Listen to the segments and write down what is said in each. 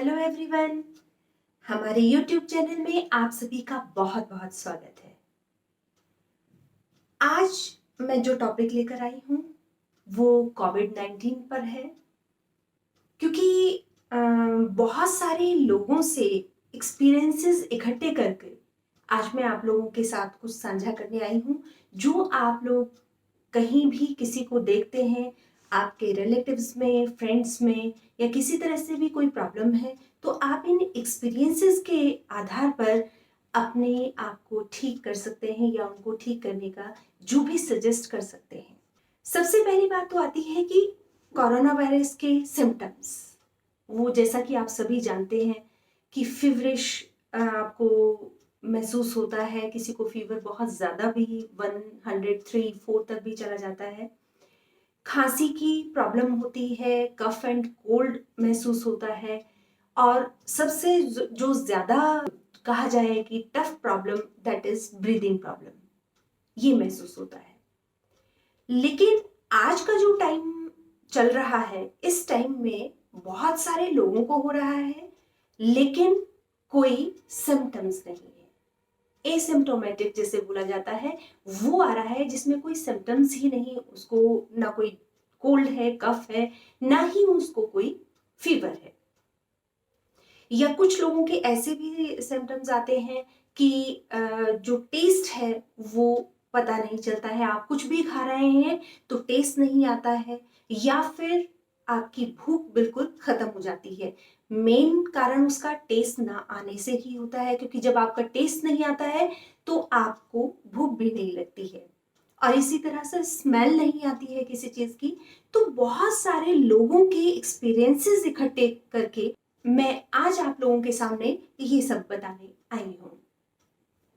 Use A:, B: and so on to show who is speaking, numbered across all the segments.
A: Hello everyone. हमारे YouTube channel में आप सभी का बहुत बहुत स्वागत है। आज मैं जो टॉपिक लेकर आई हूँ वो कोविड-19 पर है, क्योंकि बहुत सारे लोगों से एक्सपीरियंसेस इकट्ठे करके आज मैं आप लोगों के साथ कुछ साझा करने आई हूँ, जो आप लोग कहीं भी किसी को देखते हैं, आपके रिलेटिव्स में, फ्रेंड्स में या किसी तरह से भी कोई प्रॉब्लम है, तो आप इन एक्सपीरियंसेस के आधार पर अपने आप को ठीक कर सकते हैं या उनको ठीक करने का जो भी सजेस्ट कर सकते हैं। सबसे पहली बात तो आती है कि कोरोना वायरस के सिम्टम्स। वो जैसा कि आप सभी जानते हैं कि फीवरिश आपको महसूस होता है, किसी को फीवर बहुत ज़्यादा भी 103 4 तक भी चला जाता है। खांसी की प्रॉब्लम होती है, कफ एंड कोल्ड महसूस होता है और सबसे जो ज़्यादा कहा जाए कि tough problem that is breathing problem, ये महसूस होता है। लेकिन आज का जो टाइम चल रहा है, इस टाइम में बहुत सारे लोगों को हो रहा है लेकिन कोई सिम्टम्स नहीं है। एसिम्प्टोमेटिक जिसे बोला जाता है, वो आ रहा है जिसमें कोई सिम्टम्स ही नहीं, उसको ना कोई कोल्ड है, कफ है, ना ही उसको कोई फीवर है। या कुछ लोगों के ऐसे भी सिम्टम्स आते हैं कि जो टेस्ट है वो पता नहीं चलता है, आप कुछ भी खा रहे हैं तो टेस्ट नहीं आता है, या फिर आपकी भूख बिल्कुल खत्म हो जाती है। मेन कारण उसका टेस्ट ना आने से ही होता है, क्योंकि जब आपका टेस्ट नहीं आता है तो आपको भूख भी नहीं लगती है और इसी तरह से स्मेल नहीं आती है किसी चीज की। तो बहुत सारे लोगों के एक्सपीरियंसेस इकट्ठे करके मैं आज आप लोगों के सामने ये सब बताने आई हूँ।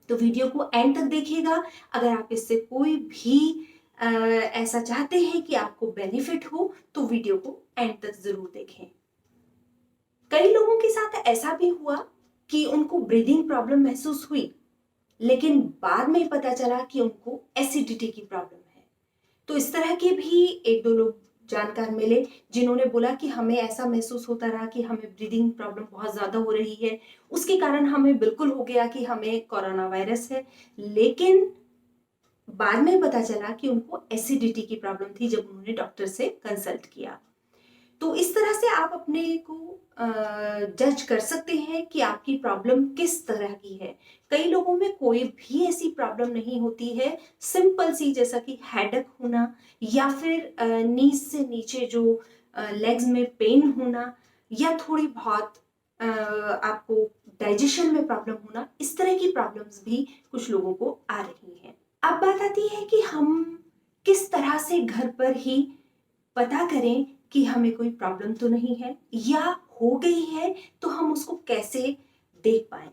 A: तो वीडियो को एंड तक देखिएगा। अगर आप इससे कोई भी ऐसा चाहते हैं कि आपको बेनिफिट हो तो वीडियो को एंड तक जरूर देखें। कई लोगों के साथ ऐसा भी हुआ कि उनको ब्रीदिंग प्रॉब्लम महसूस हुई, लेकिन बाद में पता चला कि उनको एसिडिटी की प्रॉब्लम है। तो इस तरह के भी एक दो लोग जानकार मिले जिन्होंने बोला कि हमें ऐसा महसूस होता रहा कि हमें ब्रीदिंग प्रॉब्लम बहुत ज़्यादा हो रही है, उसके कारण हमें बिल्कुल हो गया कि हमें कोरोना वायरस है, लेकिन बाद में पता चला कि उनको एसिडिटी की प्रॉब्लम थी जब उन्होंने डॉक्टर से कंसल्ट किया। तो इस तरह से आप अपने को जज कर सकते हैं कि आपकी प्रॉब्लम किस तरह की है। कई लोगों में कोई भी ऐसी प्रॉब्लम नहीं होती है, सिंपल सी, जैसा कि हेडेक होना या फिर नीज से नीचे जो लेग्स में पेन होना या थोड़ी बहुत आपको डाइजेशन में प्रॉब्लम होना, इस तरह की प्रॉब्लम्स भी कुछ लोगों को आ रही हैं। अब बात आती है कि हम किस तरह से घर पर ही पता करें कि हमें कोई प्रॉब्लम तो नहीं है, या हो गई है तो हम उसको कैसे देख पाएं।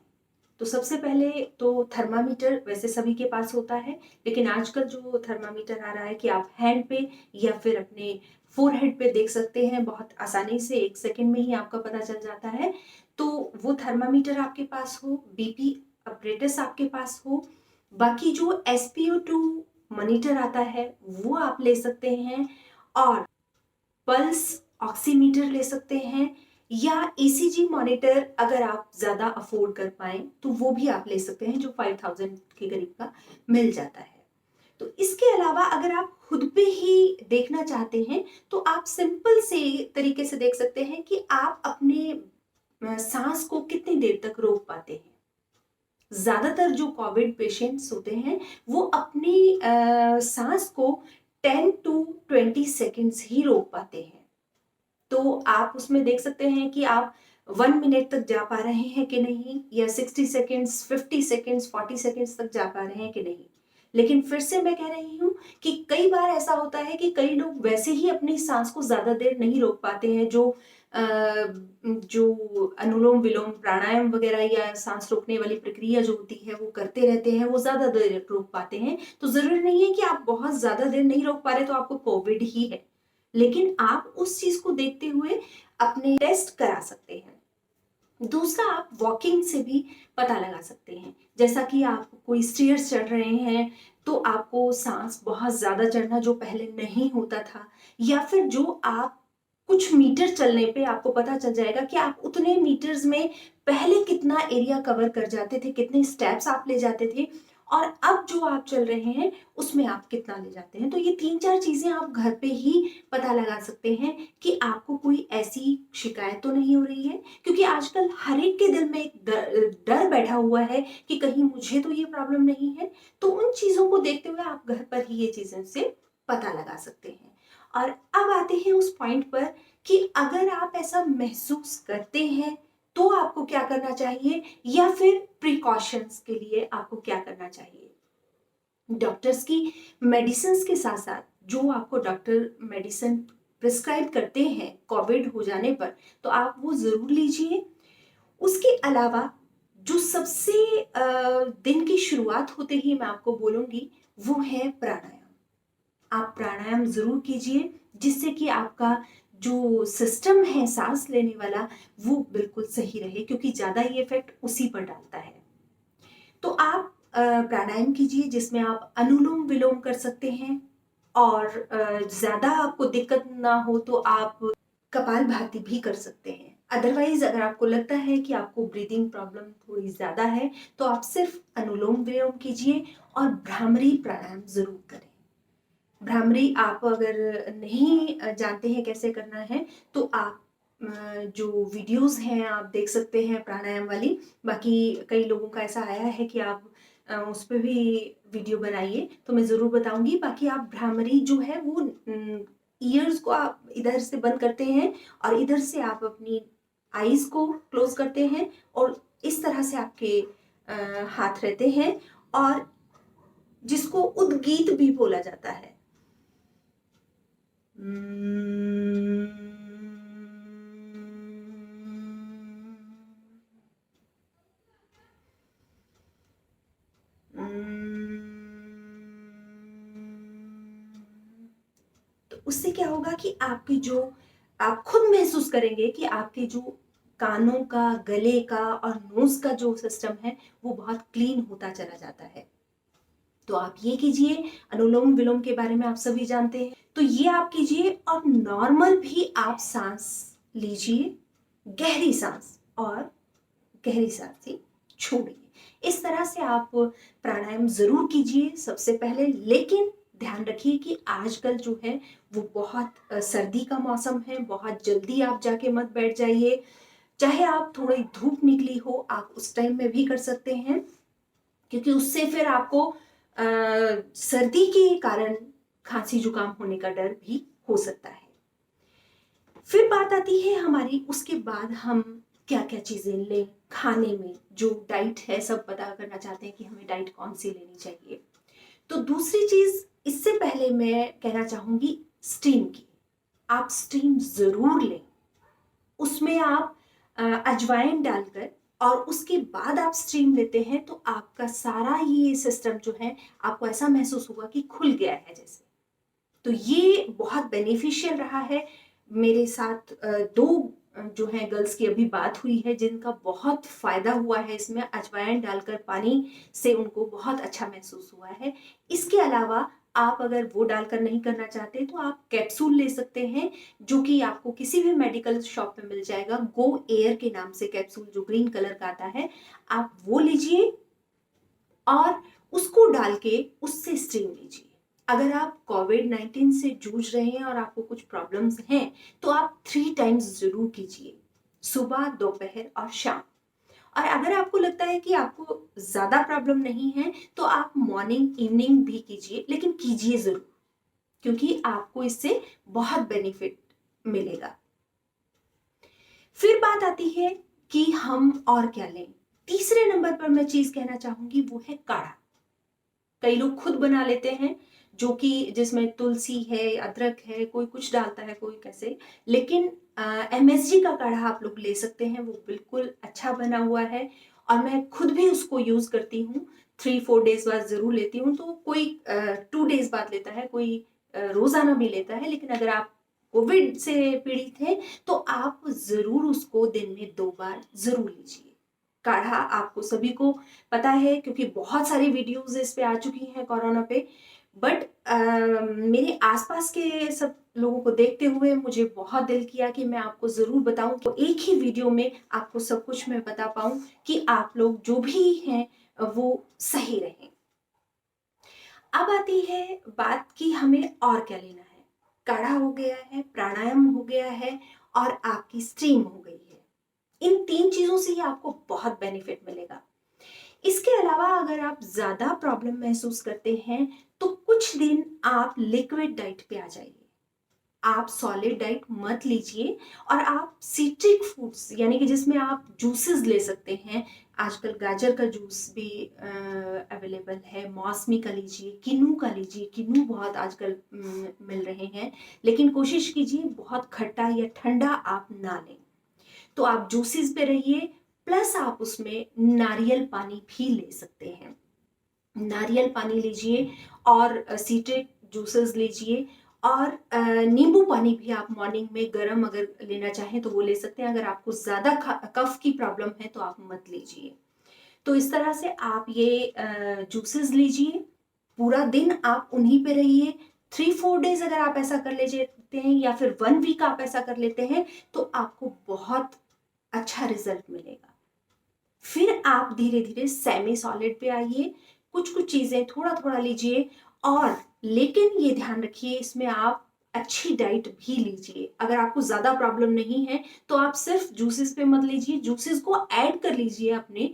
A: तो सबसे पहले तो थर्मामीटर वैसे सभी के पास होता है, लेकिन आजकल जो थर्मामीटर आ रहा है कि आप हैंड पे या फिर अपने फोरहेड पे देख सकते हैं, बहुत आसानी से 1 सेकंड में ही आपका पता चल जाता है। तो वो थर्मामीटर आपके पास हो, बीपी अपरेटस आपके पास हो, बाकी जो SpO2 मॉनिटर आता है वो आप ले सकते हैं, और पल्स ऑक्सीमीटर ले सकते हैं, या ECG मॉनिटर अगर आप ज़्यादा अफोर्ड कर पाएँ तो वो भी आप ले सकते हैं, जो 5000 के करीब का मिल जाता है। तो इसके अलावा अगर आप खुद पे ही देखना चाहते हैं तो आप सिंपल से तरीके से देख सकते हैं कि आप अपने सांस को कितनी देर तक रोक पाते हैं। ज़्यादातर जो कोविड पेशेंट्स होते हैं वो अपनी सांस को 10 टू 20 सेकेंड्स ही रोक पाते हैं। तो आप उसमें देख सकते हैं कि आप 1 मिनट तक जा पा रहे हैं कि नहीं, या 60 सेकेंड्स, 50 सेकेंड्स, 40 सेकेंड्स तक जा पा रहे हैं कि नहीं। लेकिन फिर से मैं कह रही हूँ कि कई बार ऐसा होता है कि कई लोग वैसे ही अपनी सांस को ज्यादा देर नहीं रोक पाते हैं, जो अनुलोम विलोम प्राणायाम वगैरह या सांस रोकने वाली प्रक्रिया जो होती है वो करते रहते हैं, वो ज्यादा देर रोक पाते हैं। तो जरूरी नहीं है कि आप बहुत ज्यादा देर नहीं रोक पा रहे तो आपको कोविड ही है, लेकिन आप उस चीज को देखते हुए अपने टेस्ट करा सकते हैं। दूसरा, आप वॉकिंग से भी पता लगा सकते हैं। जैसा कि आप कोई स्टेयर्स चढ़ रहे हैं तो आपको सांस बहुत ज्यादा चढ़ना जो पहले नहीं होता था, या फिर जो आप कुछ मीटर चलने पे आपको पता चल जाएगा कि आप उतने मीटर्स में पहले कितना एरिया कवर कर जाते थे, कितने स्टेप्स आप ले जाते थे, और अब जो आप चल रहे हैं उसमें आप कितना ले जाते हैं। तो ये 3-4 चीजें आप घर पे ही पता लगा सकते हैं कि आपको कोई ऐसी शिकायत तो नहीं हो रही है, क्योंकि आजकल हर एक के दिल में एक डर बैठा हुआ है कि कहीं मुझे तो ये प्रॉब्लम नहीं है। तो उन चीजों को देखते हुए आप घर पर ही ये चीजें से पता लगा सकते हैं। और अब आते हैं उस पॉइंट पर कि अगर आप ऐसा महसूस करते हैं तो आपको क्या करना चाहिए, या फिर प्रिकॉशंस के लिए आपको क्या करना चाहिए। डॉक्टर्स की मेडिसिन के साथ साथ जो आपको डॉक्टर मेडिसिन प्रिस्क्राइब करते हैं कोविड हो जाने पर, तो आप वो जरूर लीजिए। उसके अलावा जो सबसे दिन की शुरुआत होते ही मैं आपको बोलूंगी वो है प्राणायाम। आप प्राणायाम जरूर कीजिए, जिससे कि आपका जो सिस्टम है सांस लेने वाला वो बिल्कुल सही रहे, क्योंकि ज्यादा ये इफेक्ट उसी पर डालता है। तो आप प्राणायाम कीजिए जिसमें आप अनुलोम विलोम कर सकते हैं, और ज्यादा आपको दिक्कत ना हो तो आप कपालभाति भी कर सकते हैं। अदरवाइज अगर आपको लगता है कि आपको ब्रीदिंग प्रॉब्लम थोड़ी ज्यादा है तो आप सिर्फ अनुलोम विलोम कीजिए और भ्रामरी प्राणायाम जरूर करें। भ्रामरी आप अगर नहीं जानते हैं कैसे करना है तो आप जो वीडियोस हैं आप देख सकते हैं प्राणायाम वाली। बाकी कई लोगों का ऐसा आया है कि आप उस पर भी वीडियो बनाइए, तो मैं ज़रूर बताऊंगी। बाकी आप भ्रामरी जो है वो ईयर्स को आप इधर से बंद करते हैं और इधर से आप अपनी आईज को क्लोज करते हैं, और इस तरह से आपके हाथ रहते हैं, और जिसको उद्गीत भी बोला जाता है। तो उससे क्या होगा कि आपकी जो आप खुद महसूस करेंगे कि आपके जो कानों का, गले का और नोज का जो सिस्टम है वो बहुत क्लीन होता चला जाता है। तो आप ये कीजिए। अनुलोम विलोम के बारे में आप सभी जानते हैं, तो ये आप कीजिए। और नॉर्मल भी आप सांस लीजिए, गहरी सांस, और गहरी सांस ही छोड़िए। इस तरह से आप प्राणायाम जरूर कीजिए सबसे पहले। लेकिन ध्यान रखिए कि आजकल जो है वो बहुत सर्दी का मौसम है, बहुत जल्दी आप जाके मत बैठ जाइए। चाहे आप थोड़ी धूप निकली हो आप उस टाइम में भी कर सकते हैं, क्योंकि उससे फिर आपको सर्दी के कारण खांसी जुकाम होने का डर भी हो सकता है। फिर बात आती है हमारी, उसके बाद हम क्या क्या चीजें लें खाने में। जो डाइट है, सब पता करना चाहते हैं कि हमें डाइट कौन सी लेनी चाहिए। तो दूसरी चीज इससे पहले मैं कहना चाहूंगी स्टीम की। आप स्टीम जरूर लें। उसमें आप अजवाइन डालकर और उसके बाद आप स्टीम लेते हैं तो आपका सारा ये सिस्टम जो है आपको ऐसा महसूस होगा कि खुल गया है जैसे। तो ये बहुत बेनिफिशियल रहा है। मेरे साथ दो जो है गर्ल्स की अभी बात हुई है जिनका बहुत फायदा हुआ है इसमें। अजवाइन डालकर पानी से उनको बहुत अच्छा महसूस हुआ है। इसके अलावा आप अगर वो डालकर नहीं करना चाहते तो आप कैप्सूल ले सकते हैं, जो कि आपको किसी भी मेडिकल शॉप में मिल जाएगा। गो एयर के नाम से कैप्सूल जो ग्रीन कलर का आता है, आप वो लीजिए और उसको डाल के उससे स्टीम लीजिए। अगर आप कोविड-19 से जूझ रहे हैं और आपको कुछ प्रॉब्लम्स हैं तो आप 3 टाइम्स जरूर कीजिए, सुबह, दोपहर और शाम। और अगर आपको लगता है कि आपको ज्यादा प्रॉब्लम नहीं है तो आप मॉर्निंग इवनिंग भी कीजिए, लेकिन कीजिए जरूर, क्योंकि आपको इससे बहुत बेनिफिट मिलेगा। फिर बात आती है कि हम और क्या लें। तीसरे नंबर पर मैं चीज कहना चाहूंगी वो है काढ़ा। कई लोग खुद बना लेते हैं, जो कि जिसमें तुलसी है, अदरक है, कोई कुछ डालता है, कोई कैसे। लेकिन एमएसजी का काढ़ा आप लोग ले सकते हैं, वो बिल्कुल अच्छा बना हुआ है और मैं खुद भी उसको यूज करती हूँ। 3-4 डेज बाद जरूर लेती हूँ। तो कोई 2 डेज बाद लेता है, कोई रोजाना भी लेता है। लेकिन अगर आप कोविड से पीड़ित हैं तो आप जरूर उसको दिन में 2 बार जरूर लीजिए। काढ़ा आपको सभी को पता है, क्योंकि बहुत सारी वीडियोस इस पे आ चुकी हैं कोरोना पे। बट मेरे आसपास के सब लोगों को देखते हुए मुझे बहुत दिल किया कि मैं आपको ज़रूर बताऊं, तो एक ही वीडियो में आपको सब कुछ मैं बता पाऊं कि आप लोग जो भी हैं वो सही रहें। अब आती है बात कि हमें और क्या लेना है। काढ़ा हो गया है, प्राणायाम हो गया है और आपकी स्ट्रीम हो गई है। इन 3 चीज़ों से ही आपको बहुत बेनिफिट मिलेगा। इसके अलावा अगर आप ज़्यादा प्रॉब्लम महसूस करते हैं तो कुछ दिन आप लिक्विड डाइट पे आ जाइए। आप सॉलिड डाइट मत लीजिए और आप सिट्रिक फूड्स यानी कि जिसमें आप जूसेस ले सकते हैं। आजकल गाजर का जूस भी अवेलेबल है, मौसमी का लीजिए, किन्नू का लीजिए। किन्नू बहुत आजकल मिल रहे हैं, लेकिन कोशिश कीजिए बहुत खट्टा या ठंडा आप ना लें। तो आप जूसेस पे रहिए, प्लस आप उसमें नारियल पानी भी ले सकते हैं। नारियल पानी लीजिए और सिट्रिक जूसेस लीजिए और नींबू पानी भी आप मॉर्निंग में गर्म अगर लेना चाहें तो वो ले सकते हैं। अगर आपको ज़्यादा कफ की प्रॉब्लम है तो आप मत लीजिए। तो इस तरह से आप ये जूसेस लीजिए, पूरा दिन आप उन्हीं पे रहिए। 3-4 डेज अगर आप ऐसा कर लेते हैं या फिर 1 वीक आप ऐसा कर लेते हैं तो आपको बहुत अच्छा रिजल्ट मिलेगा। फिर आप धीरे धीरे सेमी सॉलिड पे आइए, कुछ कुछ चीजें थोड़ा थोड़ा लीजिए और लेकिन ये ध्यान रखिए इसमें आप अच्छी डाइट भी लीजिए। अगर आपको ज्यादा प्रॉब्लम नहीं है तो आप सिर्फ जूसेस पे मत लीजिए, जूसेस को ऐड कर लीजिए अपने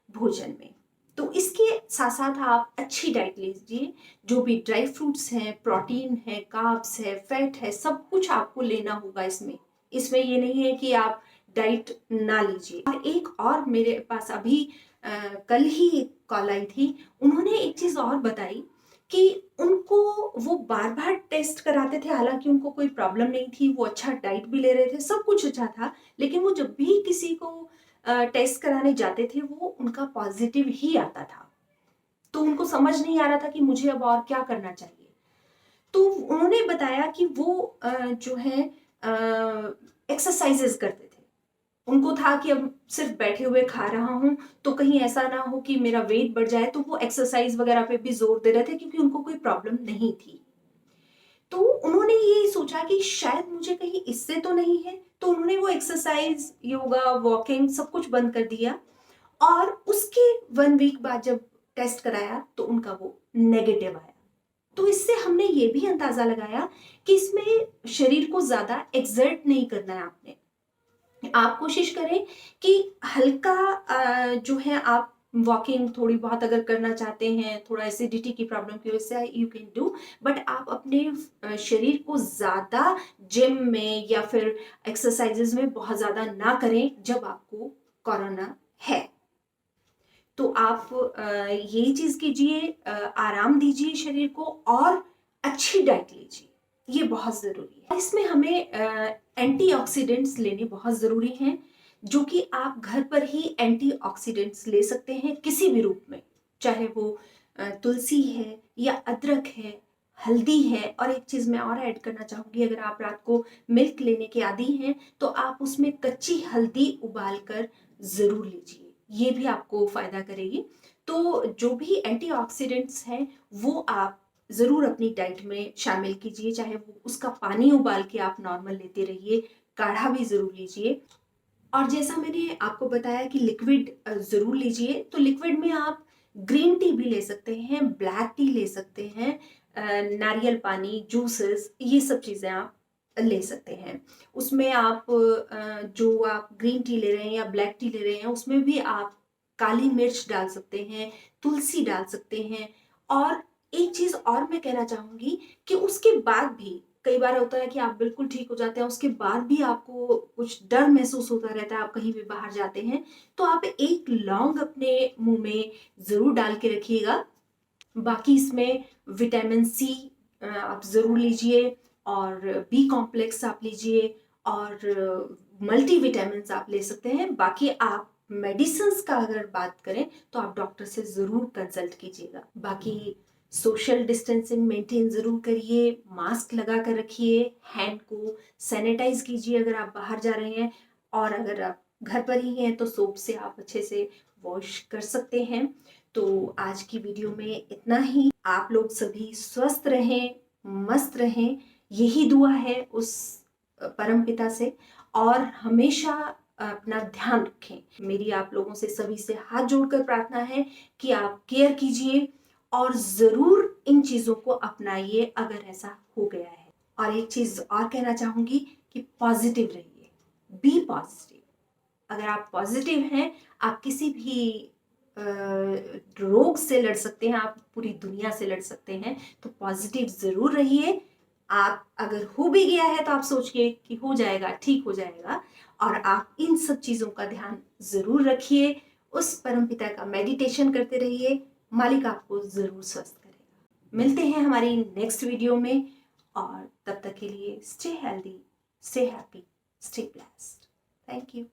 A: भोजन में। तो इसके साथ साथ आप अच्छी डाइट लीजिए। जो भी ड्राई फ्रूट्स हैं, प्रोटीन है, कार्ब्स है, फैट है, सब कुछ आपको लेना होगा इसमें। इसमें ये नहीं है कि आप डाइट ना लीजिए। और एक और मेरे पास अभी कल ही एक कॉल आई थी, उन्होंने एक चीज और बताई कि उनको वो बार बार टेस्ट कराते थे, हालांकि उनको कोई प्रॉब्लम नहीं थी, वो अच्छा डाइट भी ले रहे थे, सब कुछ अच्छा था, लेकिन वो जब भी किसी को टेस्ट कराने जाते थे वो उनका पॉजिटिव ही आता था। तो उनको समझ नहीं आ रहा था कि मुझे अब और क्या करना चाहिए। तो उन्होंने बताया कि वो जो है एक्सरसाइजेस करते थे। उनको था कि अब सिर्फ बैठे हुए खा रहा हूं तो कहीं ऐसा ना हो कि मेरा वेट बढ़ जाए, तो वो एक्सरसाइज वगैरह पे भी जोर दे रहे थे क्योंकि उनको कोई प्रॉब्लम नहीं थी। तो उन्होंने ये सोचा कि शायद मुझे कहीं इससे तो नहीं है, तो उन्होंने वो एक्सरसाइज, योगा, वॉकिंग सब कुछ बंद कर दिया। और उसके 1 वीक बाद जब टेस्ट कराया तो उनका वो नेगेटिव आया। तो इससे हमने ये भी अंदाजा लगाया कि इसमें शरीर को ज्यादा एक्सर्ट नहीं करना है आपने। आप कोशिश करें कि हल्का जो है आप वॉकिंग थोड़ी बहुत अगर करना चाहते हैं, थोड़ा एसिडिटी की प्रॉब्लम की वजह से यू कैन डू, बट आप अपने शरीर को ज्यादा जिम में या फिर एक्सरसाइजेज में बहुत ज्यादा ना करें जब आपको कोरोना है। तो आप ये चीज कीजिए, आराम दीजिए शरीर को और अच्छी डाइट लीजिए, ये बहुत जरूरी है। इसमें हमें एंटीऑक्सीडेंट्स लेने बहुत जरूरी हैं, जो कि आप घर पर ही एंटीऑक्सीडेंट्स ले सकते हैं किसी भी रूप में, चाहे वो तुलसी है या अदरक है, हल्दी है। और एक चीज मैं और ऐड करना चाहूंगी, अगर आप रात को मिल्क लेने के आदी हैं तो आप उसमें कच्ची हल्दी उबाल कर जरूर लीजिए, ये भी आपको फायदा करेगी। तो जो भी एंटीऑक्सीडेंट्स हैं वो आप जरूर अपनी डाइट में शामिल कीजिए, चाहे वो उसका पानी उबाल के आप नॉर्मल लेते रहिए, काढ़ा भी जरूर लीजिए। और जैसा मैंने आपको बताया कि लिक्विड जरूर लीजिए, तो लिक्विड में आप ग्रीन टी भी ले सकते हैं, ब्लैक टी ले सकते हैं, नारियल पानी, जूसेस, ये सब चीजें आप ले सकते हैं। उसमें आप जो आप ग्रीन टी ले रहे हैं या ब्लैक टी ले रहे हैं उसमें भी आप काली मिर्च डाल सकते हैं, तुलसी डाल सकते हैं। और एक चीज और मैं कहना चाहूंगी कि उसके बाद भी कई बार होता है कि आप बिल्कुल ठीक हो जाते हैं, उसके बाद भी आपको कुछ डर महसूस होता रहता है, आप कहीं भी बाहर जाते हैं तो आप एक लौंग अपने मुंह में जरूर डाल के रखिएगा। बाकी इसमें विटामिन सी आप जरूर लीजिए और बी कॉम्प्लेक्स आप लीजिए और मल्टी विटामिन आप ले सकते हैं। बाकी आप मेडिसिन का अगर बात करें तो आप डॉक्टर से जरूर कंसल्ट कीजिएगा। बाकी सोशल डिस्टेंसिंग मेंटेन जरूर करिए, मास्क लगा कर रखिए, हैंड को सैनिटाइज कीजिए अगर आप बाहर जा रहे हैं, और अगर आप घर पर ही हैं तो सोप से आप अच्छे से वॉश कर सकते हैं। तो आज की वीडियो में इतना ही। आप लोग सभी स्वस्थ रहें, मस्त रहें, यही दुआ है उस परम पिता से, और हमेशा अपना ध्यान रखें। मेरी आप लोगों से सभी से हाथ जोड़कर प्रार्थना है कि आप केयर कीजिए और ज़रूर इन चीज़ों को अपनाइए अगर ऐसा हो गया है। और एक चीज़ और कहना चाहूँगी कि पॉजिटिव रहिए, बी पॉजिटिव। अगर आप पॉजिटिव हैं, आप किसी भी रोग से लड़ सकते हैं, आप पूरी दुनिया से लड़ सकते हैं। तो पॉजिटिव ज़रूर रहिए। आप अगर हो भी गया है तो आप सोचिए कि हो जाएगा, ठीक हो जाएगा, और आप इन सब चीज़ों का ध्यान ज़रूर रखिए। उस परमपिता का मेडिटेशन करते रहिए, मालिक आपको ज़रूर स्वस्थ करेगा। मिलते हैं हमारी नेक्स्ट वीडियो में, और तब तक के लिए stay healthy, stay happy, stay blessed. Thank you.